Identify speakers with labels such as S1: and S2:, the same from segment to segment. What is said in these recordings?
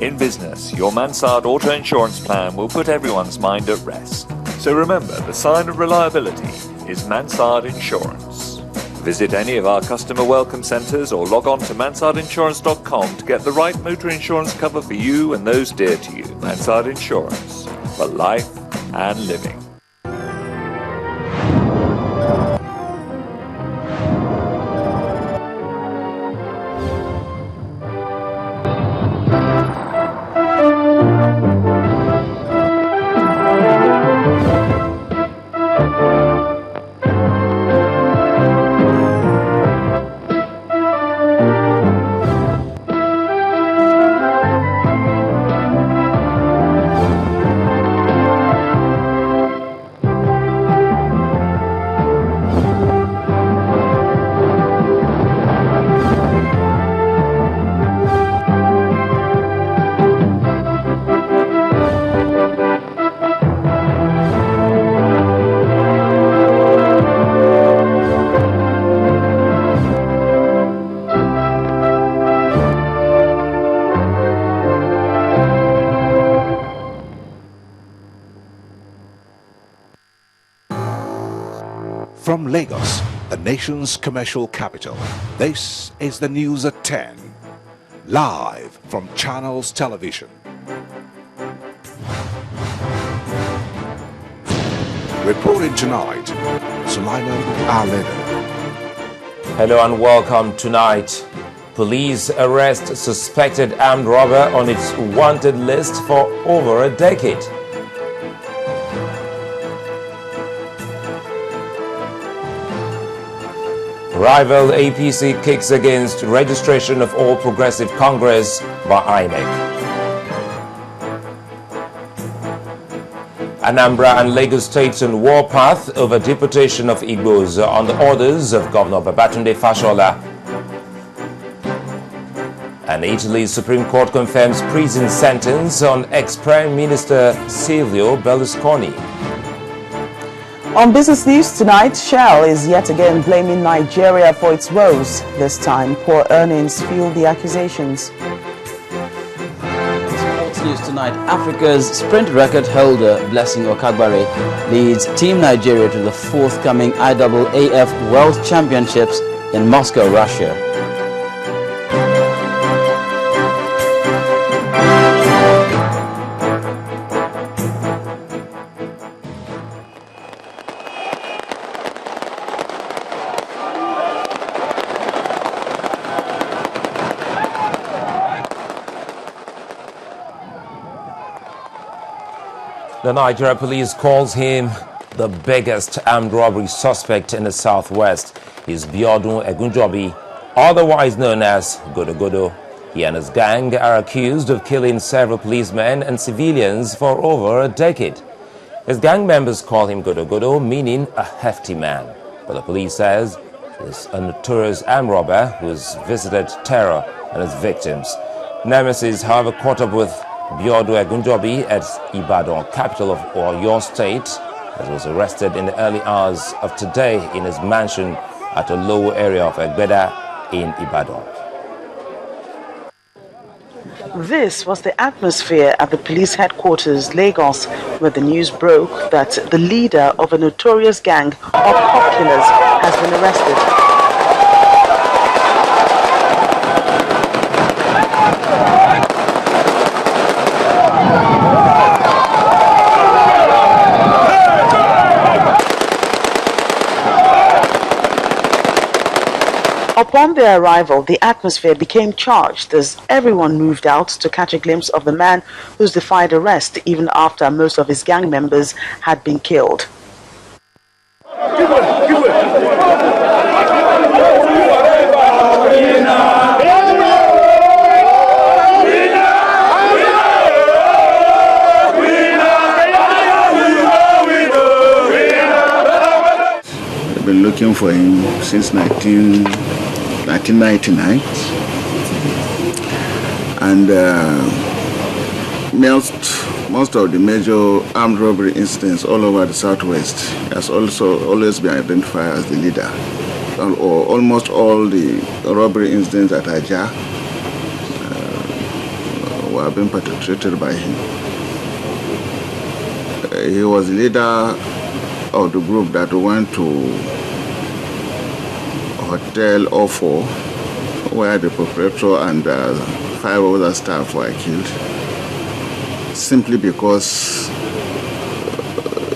S1: In business, your Mansard auto insurance plan will put everyone's mind at rest. So remember, the sign of reliability is Mansard Insurance. Visit any of our customer welcome centres or log on to mansardinsurance.com to get the right motor insurance cover for you and those dear to you. Mansard Insurance, for life and living.
S2: From Lagos, the nation's commercial capital, this is the news at 10, live from Channels Television. Reporting tonight, Sulaiman Aleda.
S3: Hello and welcome tonight. Police arrest suspected armed robber on its wanted list for over a decade. Rival APC kicks against registration of All Progressive Congress by INEC. Anambra and Lagos states on warpath over deportation of Igbos on the orders of Governor Babatunde Fashola. And Italy's Supreme Court confirms prison sentence on ex-Prime Minister Silvio Berlusconi.
S4: On business news tonight, Shell is yet again blaming Nigeria for its woes. This time, poor earnings fuel the accusations.
S5: Sports news tonight, Africa's sprint record holder Blessing Okagbare leads Team Nigeria to the forthcoming IAAF World Championships in Moscow, Russia.
S3: The Nigeria police calls him the biggest armed robbery suspect in the southwest. He's Biodun Egunjobi, otherwise known as Godo. He and his gang are accused of killing several policemen and civilians for over a decade. His gang members call him Godo, meaning a hefty man. But the police says he's a notorious armed robber who's visited terror on his victims. Nemesis, however, caught up with Biodun Egunjobi at Ibadan, capital of Oyo State, as was arrested in the early hours of today in his mansion at a lower area of Egbeda in Ibadan.
S4: This was the atmosphere at the police headquarters, Lagos, where the news broke that the leader of a notorious gang of cop killers has been arrested. Upon their arrival, the atmosphere became charged as everyone moved out to catch a glimpse of the man who's defied arrest even after most of his gang members had been killed.
S6: I've been looking for him since 1999, and most of the major armed robbery incidents all over the southwest has also always been identified as the leader. Or almost all the robbery incidents at Aja, were being perpetrated by him. He was the leader of the group that went to Hotel Ofo, where the perpetrator and 5 other staff were killed, simply because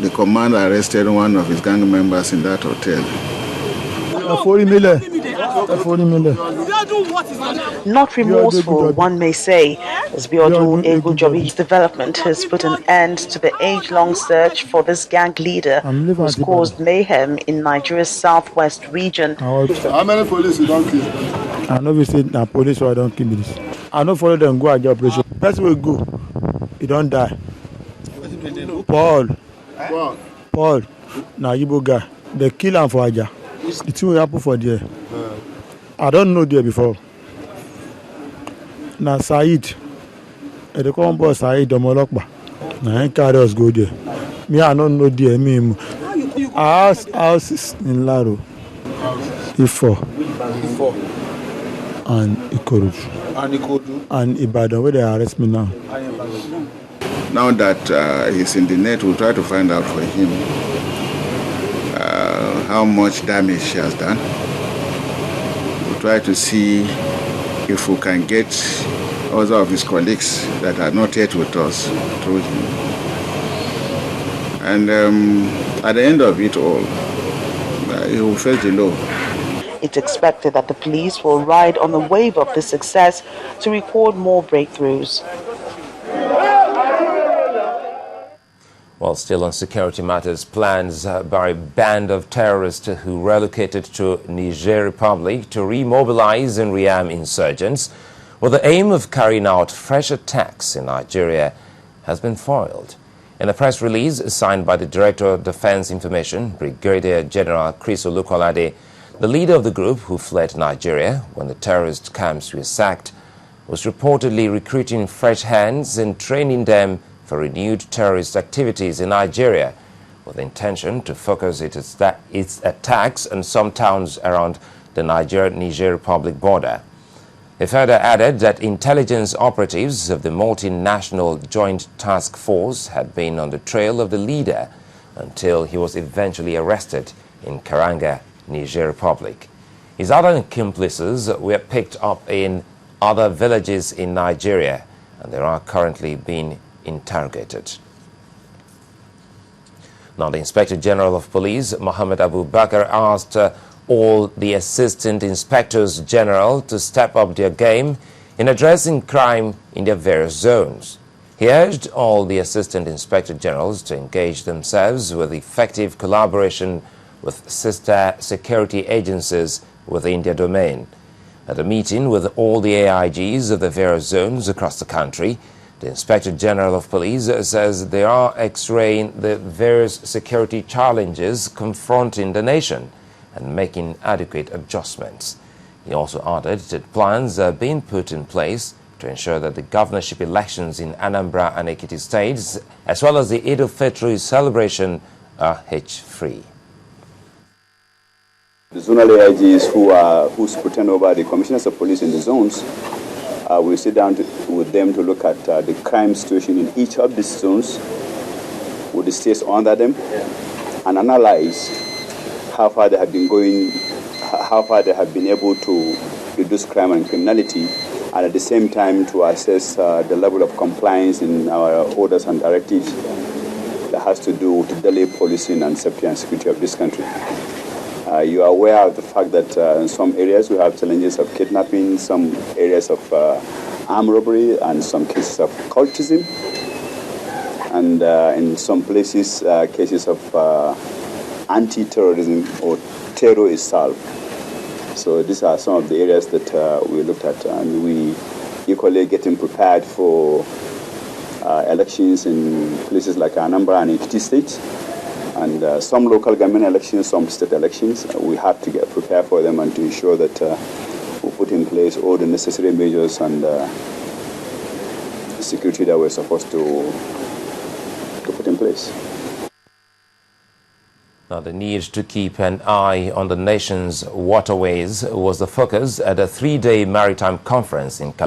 S6: the commander arrested one of his gang members in that hotel.
S7: 40 million.
S4: Not remorseful, one may say, as Biodun Egunjobi's development has put an end to the age-long search for this gang leader who's caused mayhem in Nigeria's southwest region.
S7: How many police you don't kill? I know we say na police who don't kill this. I know follow them go at the operation. Person will go, he don't die. Paul, na Igbo guy. They kill him for Aja. The thing will happen for there. I don't know there before. Na Said, they come boss Said Domolokba. Na him carry us go there. Me I don't know there. Me house in Laro, Ifo, and Ikorodu, and Ibadan where they arrest me now.
S6: Now that he's in the net, we'll try to find out for him how much damage he has done. We'll try to see if we can get other of his colleagues that are not yet with us through him. And at the end of it all, he will face the law.
S4: It's expected that the police will ride on the wave of this success to record more breakthroughs.
S3: While still on security matters, plans by a band of terrorists who relocated to Niger Republic to remobilize and rearm insurgents with the aim of carrying out fresh attacks in Nigeria has been foiled. In a press release signed by the Director of Defense Information, Brigadier General Chris Olukolade, the leader of the group who fled Nigeria when the terrorist camps were sacked was reportedly recruiting fresh hands and training them for renewed terrorist activities in Nigeria, with the intention to focus its attacks on some towns around the Niger Republic border. He further added that intelligence operatives of the multinational Joint Task Force had been on the trail of the leader until he was eventually arrested in Karanga, Niger Republic. His other accomplices were picked up in other villages in Nigeria, and they are currently being interrogated. Now, the Inspector General of Police, Mohammed Abu Bakr, asked all the Assistant Inspectors General to step up their game in addressing crime in their various zones. He urged all the Assistant Inspector Generals to engage themselves with effective collaboration with sister security agencies within their domain. At a meeting with all the AIGs of the various zones across the country, the Inspector General of Police says they are x-raying the various security challenges confronting the nation and making adequate adjustments. He also added that plans are being put in place to ensure that the governorship elections in Anambra and Ekiti states, as well as the Eid al-Fitr celebration, are hitch-free.
S8: The zonal AIGs who pretend over the commissioners of police in the zones, we sit down with them to look at the crime situation in each of these zones with the states under them and analyze how far they have been going, how far they have been able to reduce crime and criminality, and at the same time to assess the level of compliance in our orders and directives that has to do with the daily policing and safety and security of this country. You are aware of the fact that in some areas we have challenges of kidnapping, some areas of armed robbery, and some cases of cultism, and in some places cases of anti-terrorism or terror itself. So these are some of the areas that we looked at, and we equally getting prepared for elections in places like Anambra and Ekiti states. And some local government elections, some state elections, we have to get prepared for them and to ensure that we put in place all the necessary measures and security that we're supposed to put in place.
S3: Now, the need to keep an eye on the nation's waterways was the focus at a 3-day maritime conference in California.